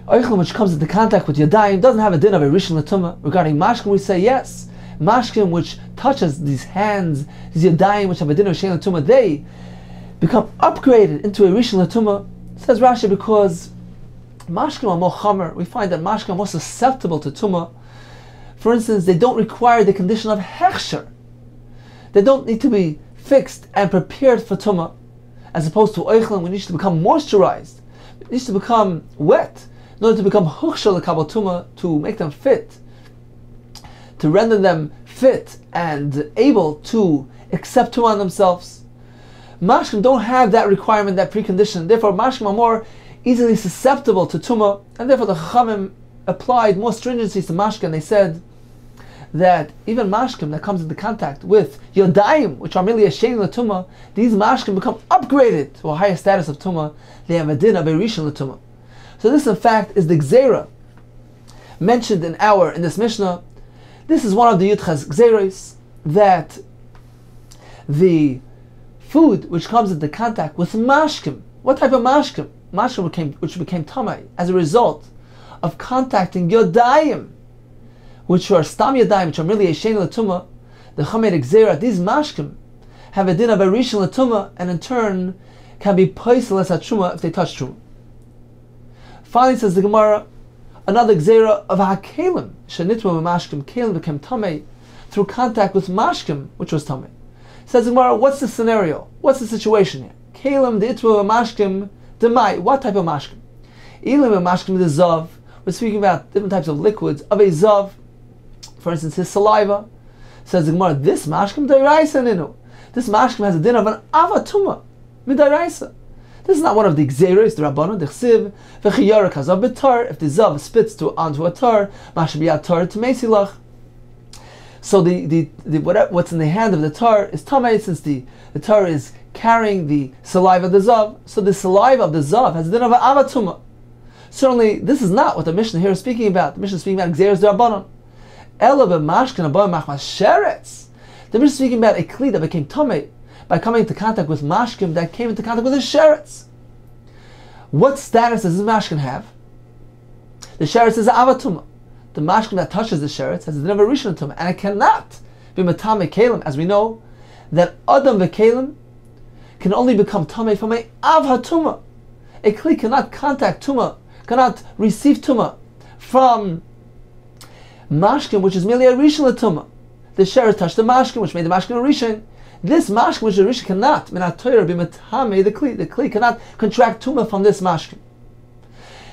Oichlim which comes into contact with yadayim doesn't have a din of a rishon l'tumah. Regarding mashkim, we say yes, mashkim which touches these hands, these yadayim which have a din of sheni l'tumah, they become upgraded into a rishon l'tumah. Says Rashi, because mashkim are more chamer. We find that mashkim are more susceptible to tumah. For instance, they don't require the condition of hechsher. They don't need to be fixed and prepared for tumah, as opposed to oichlim, which needs to become moisturized. It needs to become wet in order to become huksha l'kabel tumah, to make them fit, to render them fit and able to accept tumah on themselves. Mashkim don't have that requirement, that precondition. Therefore, mashkim are more easily susceptible to tumah, and therefore the Chachamim applied more stringencies to mashkim. They said that even mashkim that comes into contact with yodayim, which are merely a sheni l'tumah, these mashkim become upgraded to a higher status of tumah. They have a din of a rishon l'tumah. So this, in fact, is the gzeira mentioned in this Mishnah. This is one of the Yudchas gzeiros, that the food which comes into contact with mashkim, what type of mashkim? Mashkim which became tamei as a result of contacting yodayim, which are stam yodayim, which are merely a sheni l'tumah. The chamer gzeira, these mashkim have a din of a rishon l'tumah, and in turn can be paisel as truma if they touch truma. Finally, says the Gemara, another gzeira of hakelim shenitma mashkim, kelim became tamei through contact with mashkim, which was tamei. Says the Gemara, what's the scenario? What's the situation here? Kelim the itma mashkim demai. What type of mashkim? Ilim mashkim the zav. We're speaking about different types of liquids of a zav. For instance, his saliva. Says the Gemara, this mashkim deraisa ninu. This mashkim has a din of an avatuma midaraisa. This is not one of the gzeiros, the rabbanon, the chsiv, v'chiyara kazav b'tar. If the zav spits onto a tar, mashabiyat tar to mesilach. So what's in the hand of the tar is tamei, since the tar is carrying the saliva of the zav. So the saliva of the zav has a din of an avatuma. Certainly, this is not what the Mishnah here is speaking about. The Mishnah is speaking about gzeiros the rabbanon. Ela b'mashkin haba machmas sheretz. The Mishnah is speaking about a kli that became tamei by coming into contact with mashkim that came into contact with the sheretz. What status does this mashkim have? The sheretz is avatuma. The mashkim that touches the sheretz has a din of a rishon tumah, and it cannot be matame kelim, as we know that adam v'kelim can only become tamei from a avhatuma. A kli cannot contact tumah, cannot receive tumah from mashkim, which is merely a rishon tumah. The sheretz touched the mashkim, which made the mashkim a rishon. This mashkim, which is a rishon, cannot minat Torah be matame the kli. The kli cannot contract tumah from this mashkim.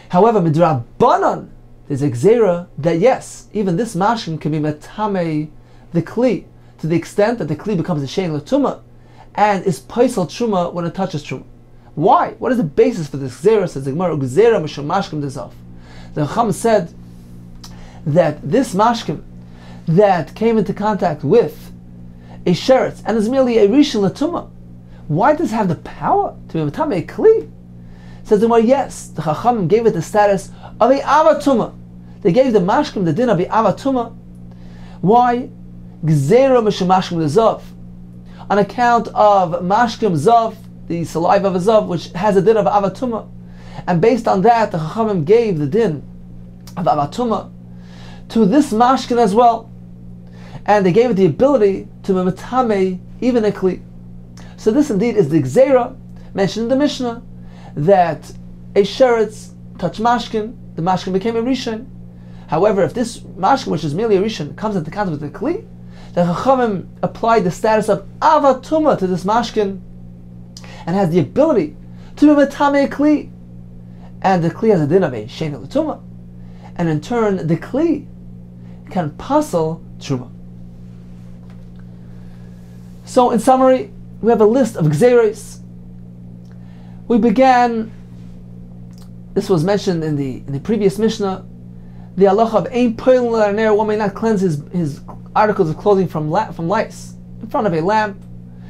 However, midrabanan, there's a gzera that yes, even this mashkim can be metame the kli, to the extent that the kli becomes a shein l'tumah, and is paisal truma when it touches truma. Why? What is the basis for this gzera? Says the Gemara, gzera mishum mashkim dezav. The Chacham said that this mashkim that came into contact with a sheretz and is merely a rishon l'tumah, why does it have the power to be metame a kli? Says the Gemara, yes, the Chacham gave it the status of a avatuma. They gave the mashkim the din of a avatuma. Why? Gzera mishum mashkim dezav. On account of mashkim zav, the saliva of a zav, which has a din of avatuma. And based on that, the Chachamim gave the din of avatuma to this mashkin as well. And they gave it the ability to be metame even a kli. So this indeed is the gzera mentioned in the Mishnah, that a sheretz touched mashkin, the mashkin became a rishon. However, if this mashkin, which is merely a rishon, comes into contact with the kli, the Chachamim applied the status of avatuma to this mashkin and has the ability to be metame a kli. And the kli has a din of a shein l'tumah. And in turn, the kli can pasal truma. So in summary, we have a list of gzeres. We began, this was mentioned in the previous Mishnah, the halacha of ein poilin l'ner, one may not cleanse his articles of clothing from lice in front of a lamp.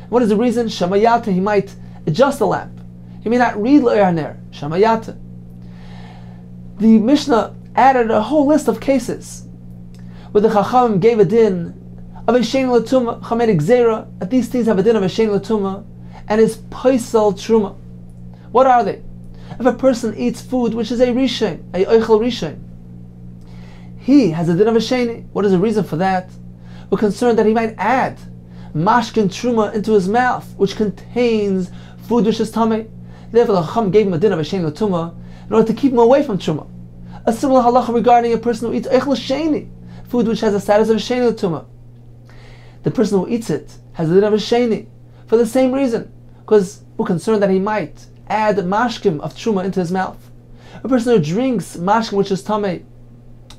What is the reason? Shamayata, he might adjust the lamp. He may not read l'ner, shamayata. The Mishnah added a whole list of cases where the Chachamim gave a din of a shein l'tumah, chamed gzera, that these things have a din of a shein l'tumah, and is paisal truma. What are they? If a person eats food which is a rishon, a oichel rishon, he has a din of a sheni. What is the reason for that? We're concerned that he might add mashkin truma into his mouth, which contains food which is tamei. Therefore, the Chacham gave him a din of a shein l'tumah in order to keep him away from truma. A similar halacha regarding a person who eats oichel sheni, food which has a status of a shein l'tumah. The person who eats it has a din of a sheni for the same reason, because we're concerned that he might add mashkim of truma into his mouth. A person who drinks mashkim which is tamei,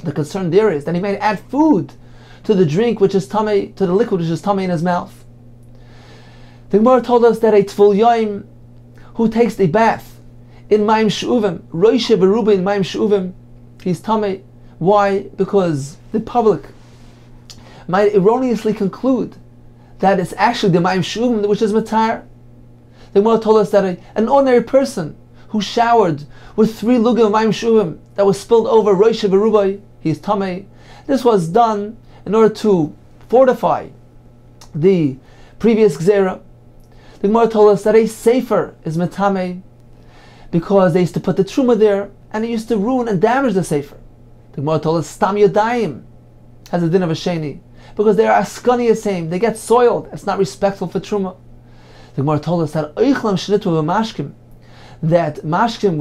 the concern there is that he might add food to the drink which is tamei, to the liquid which is tamei in his mouth. The Gemara told us that a tful yoim who takes a bath in mayim she'uvim, roishe beruba in mayim she'uvim, he's tamei. Why? Because the public might erroneously conclude that it's actually the mayim she'uvim which is matar. The Gemara told us that an ordinary person who showered with 3 lugim of mayim she'uvim that was spilled over roishe beruba, he is tamei. This was done in order to fortify the previous gzera. The Gemara told us that a sefer is metame because they used to put the truma there and it used to ruin and damage the sefer. The Gemara told us stam yadayim has a din of a sheni because they are askani same, they get soiled. It's not respectful for truma. The Gemara told us that oichlam shnitu mashkim, that mashkim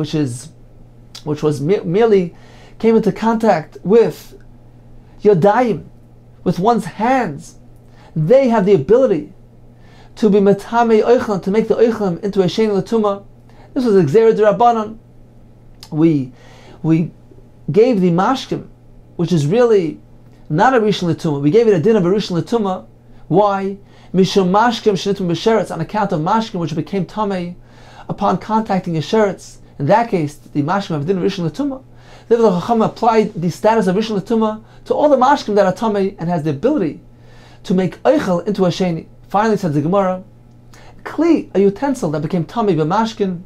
which was merely came into contact with yadayim, with one's hands, they have the ability to be metame oichlam, to make the oichlam into a shein l'tumah. This was a gzera d'Rabbanan. We gave the mashkim, which is really not a rishon l'tumah, we gave it a din of a rishon l'tumah. Why? Mishum mashkim shenitum b'sheretz, on account of mashkim which became tamei upon contacting a sheretz. In that case, the mashkim have a din of rishon l'tumah. Therefore, the Chacham applied the status of rishon l'tumah to all the mashkim that are tamei and has the ability to make oichel into a sheni. Finally, says the Gemara, kli, a utensil that became tamei b'mashkin,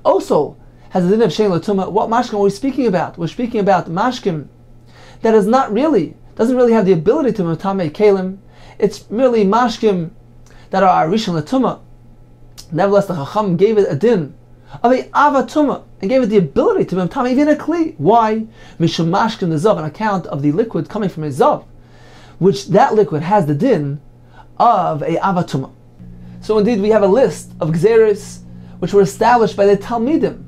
also has a din of shein l'tumah. What mashkim are we speaking about? We're speaking about mashkim that is doesn't really have the ability to metame kalim. It's merely mashkim that are rishon l'tumah. Nevertheless, the Chacham gave it a din of a avatuma and gave it the ability to metame even a kli. Why? Mishum mashkim the zav, on account of the liquid coming from a zav, which that liquid has the din of a avatuma. So indeed, we have a list of gzeres which were established by the Talmidim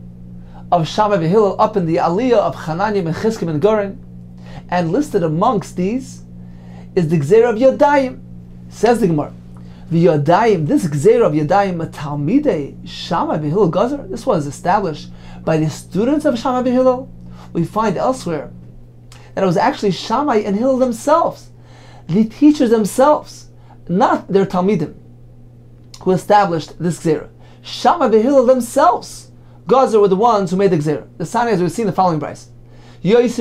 of Shammai v'Hillel up in the Aliyah of Chananya and Chizkim and Goren, and listed amongst these is the gzera of Yodayim. Says the Gemara, the Yodayim, this gzera of Yodayim, Talmidei Shammai v'Hillel Gazer, this was established by the students of Shammai v'Hillel, we find elsewhere that it was actually Shammai and Hillel themselves, the teachers themselves, not their Talmidim, who established this Gzera. Shammai and Hillel themselves, Gazer, were the ones who made the Gzera. The sign as we've seen the following brayso. These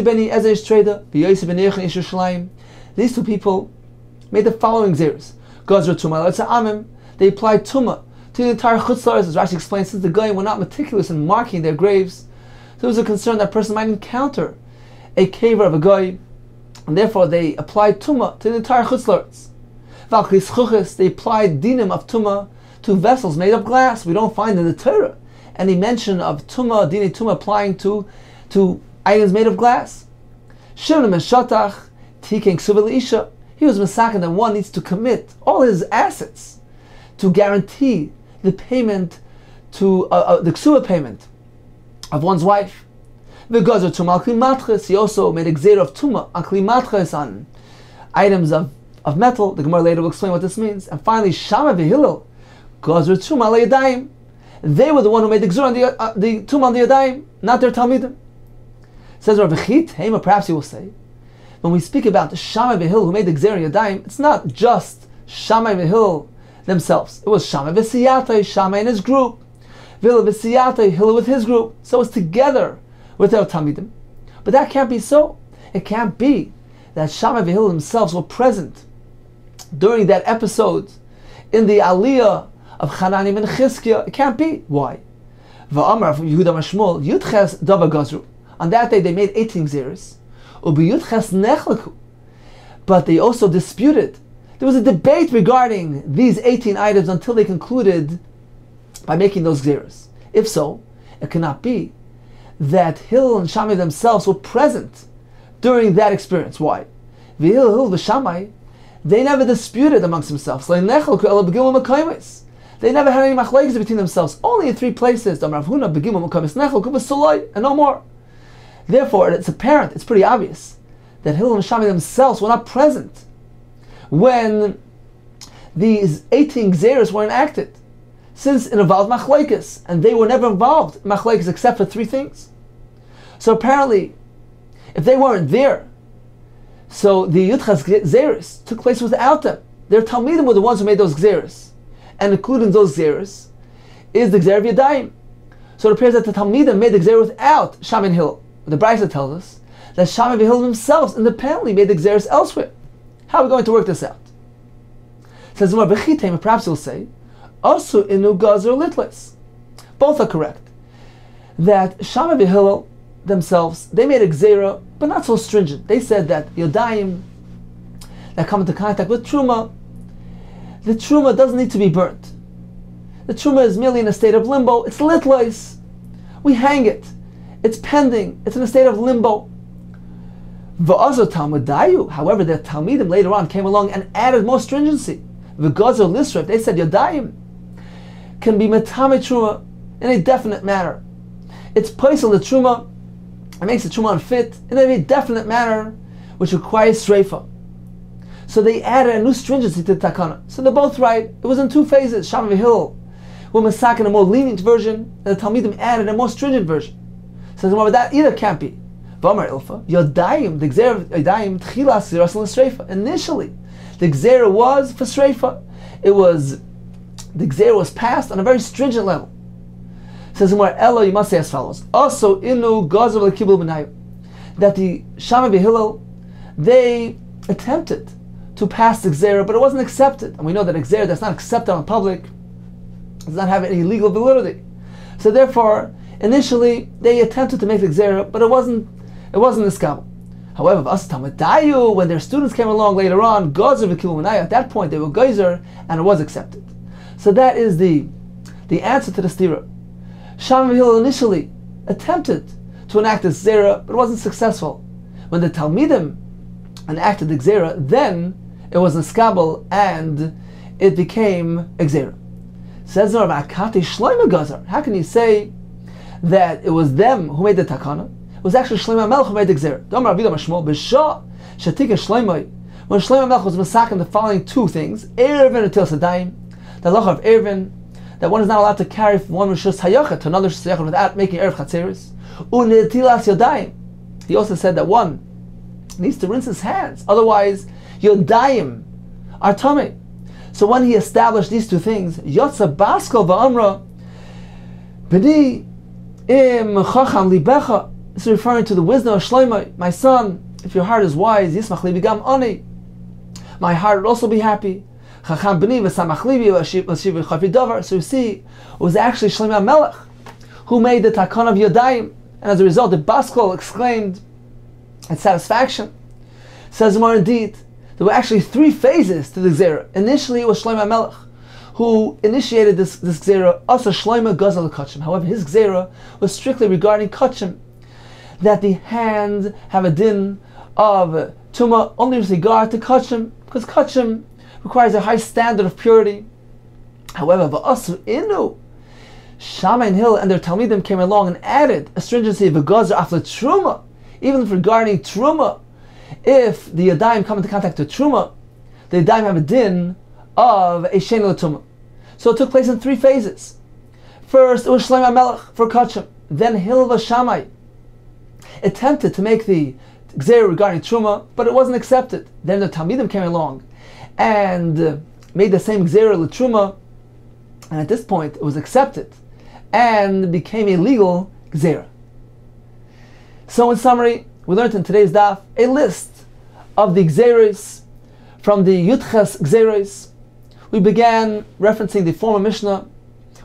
two people made the following Gzeras. Gazer Tumah Amim, they applied Tumah to the entire Chutzlaretz, as Rashi explains, since the Goyim were not meticulous in marking their graves. There was a concern that a person might encounter a caver of a Goy, and therefore they applied Tumah to the entire Chutzlaretz. Valchis Chuchis, they applied Dinim of Tumah to vessels made of glass. We don't find in the Torah any mention of Tumah, Dini Tumah applying to items made of glass. Shimon ben Shatach, Tiken Ksuva Isha, he was masakin that one needs to commit all his assets to guarantee the payment to the ksuva payment of one's wife. The Gazer Tumah al Kli Matches, he also made a Gzera of Tumah on Kli Matches, on items of metal. The Gemara later will explain what this means. And finally, Shammai v'Hillel, Gazer Tumah al Yadayim, they were the one who made the Gzera on the Tumah on the Yadayim, not their Talmidim. Says Rav Chit, Hema, perhaps he will say, when we speak about the Shammai v'Hillel who made the Gzera on Yadayim, it's not just Shammai v'Hillel themselves. It was Shammai v'Siyatay, Shammai and his group, Hillel v'Siyatay, Hillel with his group. So it's together with their Talmidim. But that can't be so. It can't be that Shammai v'Hillel themselves were present during that episode in the Aliyah of Chananim and Chizkiah. It can't be. Why? Va'amar from Yehuda Mashmol, Yudches Dava Gazru. On that day they made 18 Gzeras. Ubi Yudches Nechlaku. But they also disputed. There was a debate regarding these 18 items until they concluded by making those Gzeras. If so, it cannot be that Hillel and Shammai themselves were present during that experience. Why? Hillel v'Shammai, they never disputed amongst themselves. They never had any machlokes between themselves. Only in 3 places, and no more. Therefore, it's apparent, it's pretty obvious, that Hillel and Shammai themselves were not present when these 18 Gzeras were enacted, since it involved machlokes, and they were never involved in machlokes except for 3 things. So apparently, if they weren't there, so the Yudchas Gzeras took place without them. Their Talmidim were the ones who made those Gzeras, and including those Gzeras is the Gzera of Yadayim. So it appears that the Talmidim made the Gzera without Shammai and Hillel. The Brayso tells us that Shammai and Hillel themselves independently made the Gzeras elsewhere. How are we going to work this out? Says the Gemara, perhaps he'll say, also inu gazer litlis. Both are correct. That Shammai and Hillel themselves, they made a Gzera, but not so stringent. They said that Yodayim that come into contact with Truma, the Truma doesn't need to be burnt. The Truma is merely in a state of limbo. It's litlis. We hang it. It's pending. It's in a state of limbo. However, the Talmidim later on came along and added more stringency. V'gazer lisref, they said Yodayim can be metame Truma in a definite manner. It's placed on the Truma, it makes the Truma unfit in a definite manner, which requires Sreifa. So they added a new stringency to the Takana. So they're both right. It was in 2 phases. Shammai and Hillel were masakin a more lenient version, and the Talmidim added a more stringent version. So that either can't be. V'amar Ilfa, Yodayim, the Gzera of Yodayim, Tchilas Ziras L'Sreifa. Initially, the Gzera was for Sreifa. The Gzera was passed on a very stringent level. Says Gemara, Elo, you must say as follows. Also, Inu Gazer L'Kibul B'nayu. That the Shammai and Hillel, they attempted to pass the Gzera, but it wasn't accepted. And we know that a Gzera that's not accepted on public does not have any legal validity. So therefore, initially, they attempted to make the Gzera, but it wasn't iskabel. However, when their students came along later on, Gazer v'Kibul B'nayu, at that point they were Gazer, and it was accepted. So that is the answer to the stira. Shammai and Hillel initially attempted to enact the Gzera, but it wasn't successful. When the Talmidim enacted the Gzera, then it was iskabel and it became a Gzera. Says Rav Akati Shlomo Gazer. How can you say that it was them who made the takana? It was actually Shlomo Melech who made the Gzera. When Shlomo Melech was masaking the following 2 things, Erevin and Til Sadayim, the halacha of Erevin, that one is not allowed to carry from one Rishus Hayachet to another Rishus Hayachet without making Erev Chatzeris, Unetilas Yodayim, He also said that one needs to rinse his hands, otherwise Yodayim are tummy. So when he established these two things, Yotza Baskal Va'amra B'ni Im Chacham Libecha, this is referring to the wisdom of Shlomo. My son, if your heart is wise, Yismach Libigam Ani, my heart will also be happy. Chacham B'ni V'samach Libi V'ashiv V'chafi Davar. So you see, it was actually Shlomo Melech who made the Takon of Yodayim, and as a result, the Baskal exclaimed at satisfaction. Says more indeed, there were actually three phases to the Gzera. Initially, it was Shlomo Melech who initiated this Gzera, Asa Shlomo Gazal Kachim. However, his Gzera was strictly regarding Kachim, that the hands have a din of Tumah only with regard to Kachim, because Kachim requires a high standard of purity. However, V'asu Inu, Shammai and Hill and their Talmidim came along and added a stringency of a Gazer Afle Truma, even regarding Truma. If the Yadayim come into contact with Truma, the Yadayim have a din of a Shein L'Tumah. So it took place in three phases. First, it was Shlomo Melech for Kachim. Then Hilva Shammai attempted to make the Gzera regarding Truma, but it wasn't accepted. Then the Talmidim came along and made the same Gzera L'Truma, and at this point it was accepted and became a legal Gzera. So in summary, we learned in today's daf a list of the Gzeros from the Yudches Gzeros. We began referencing the former Mishnah,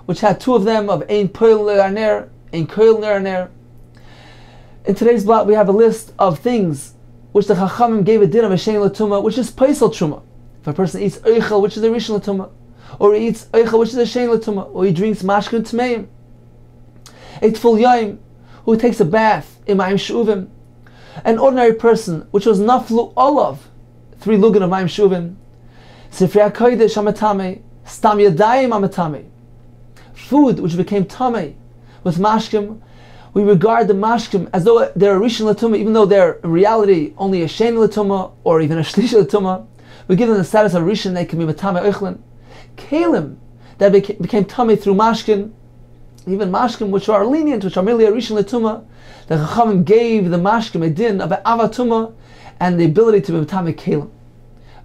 which had two of them of Ein Poel Le'arner, Ein Kollel Le'arner. In today's blot, we have a list of things which the Chachamim gave a din of a Shein L'Tumah, which is Paisel Truma. If a person eats Eichel, which is a Rishon L'Tumah, or he eats Eichel, which is a Shein L'Tumah, or he drinks Mashkin Tmeim, a Tful Yaim, who takes a bath in Ma'im Shuvim, an ordinary person, which was Naflu Olav, 3 Lugan of Ma'im Shuvim, Sifrei HaKodesh Amatame, Stam Yadayim Amatame, food which became Tameh with Mashkim. We regard the Mashkim as though they're a Rishon L'Tumah, even though they're in reality only a Shein L'Tumah or even a Shlish L'Tumah. We give them the status of Rishon, they can be Matame Eichlin. Kalim that became Tameh through Mashkin, even Mashkim which are lenient, which are merely a Rishon L'Tumah, the Chachamim gave the Mashkim a din of Avatuma and the ability to be Matame Kalim.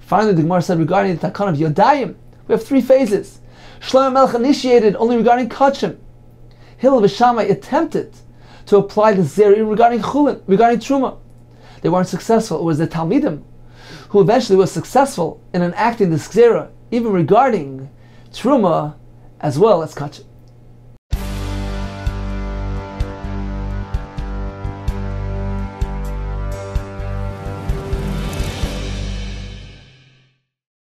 Finally, the Gemara said regarding the Takon of Yodayim, we have three phases. Shlomo Melech initiated only regarding Kachim. Hillel v'Shammai attempted to apply the Zeri regarding Chulin, regarding Truma. They weren't successful. It was the Talmidim who eventually was successful in enacting this Zera, even regarding Truma as well as Kachim.